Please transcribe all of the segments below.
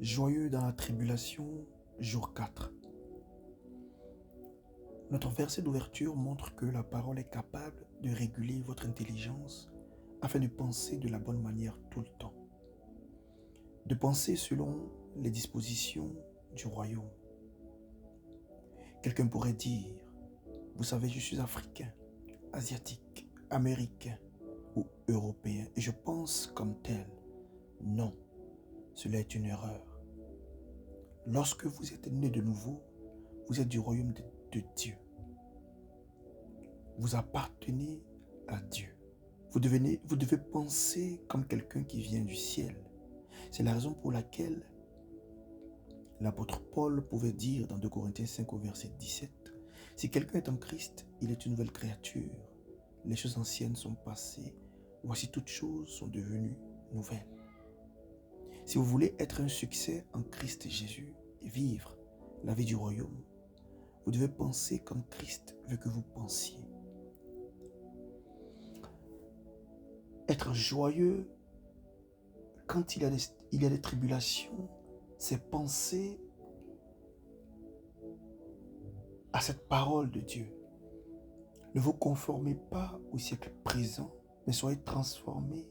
Joyeux dans la tribulation, jour 4. Notre verset d'ouverture montre que la parole est capable de réguler votre intelligence afin de penser de la bonne manière tout le temps. De penser selon les dispositions du royaume. Quelqu'un pourrait dire, vous savez, je suis africain, asiatique, américain ou européen et je pense comme tel. Non, cela est une erreur. Lorsque vous êtes né de nouveau, vous êtes du royaume de Dieu. Vous appartenez à Dieu. Vous devez penser comme quelqu'un qui vient du ciel. C'est la raison pour laquelle l'apôtre Paul pouvait dire dans 2 Corinthiens 5 au verset 17, « Si quelqu'un est en Christ, il est une nouvelle créature. Les choses anciennes sont passées. Voici toutes choses sont devenues nouvelles. » Si vous voulez être un succès en Christ Jésus et vivre la vie du royaume, vous devez penser comme Christ veut que vous pensiez. Être joyeux quand il y a des tribulations, c'est penser à cette parole de Dieu. Ne vous conformez pas au siècle présent, mais soyez transformés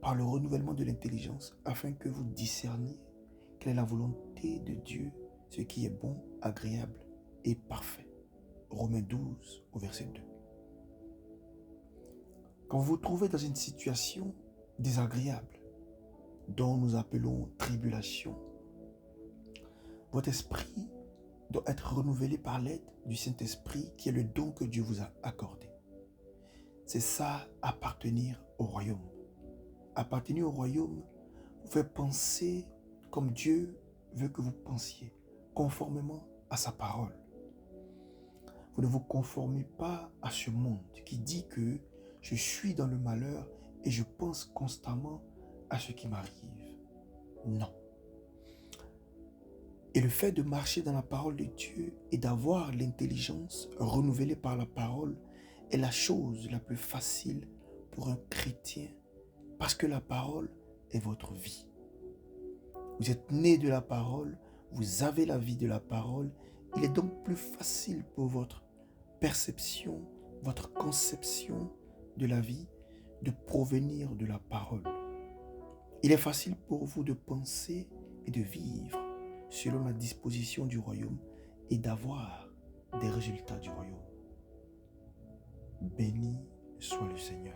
par le renouvellement de l'intelligence afin que vous discerniez quelle est la volonté de Dieu, ce qui est bon, agréable et parfait. Romains 12 au verset 2. Quand vous vous trouvez dans une situation désagréable, dont nous appelons tribulation, votre esprit doit être renouvelé par l'aide du Saint-Esprit qui est le don que Dieu vous a accordé. C'est ça, appartenir au royaume. Appartenir au royaume vous fait penser comme Dieu veut que vous pensiez, conformément à sa parole. Vous ne vous conformez pas à ce monde qui dit que je suis dans le malheur et je pense constamment à ce qui m'arrive. Non. Et le fait de marcher dans la parole de Dieu et d'avoir l'intelligence renouvelée par la parole est la chose la plus facile pour un chrétien parce que la parole est votre vie. Vous êtes né de la parole, vous avez la vie de la parole. Il est donc plus facile pour votre perception, votre conception de la vie de provenir de la parole. Il est facile pour vous de penser et de vivre selon la disposition du royaume et d'avoir des résultats du royaume. Béni soit le Seigneur.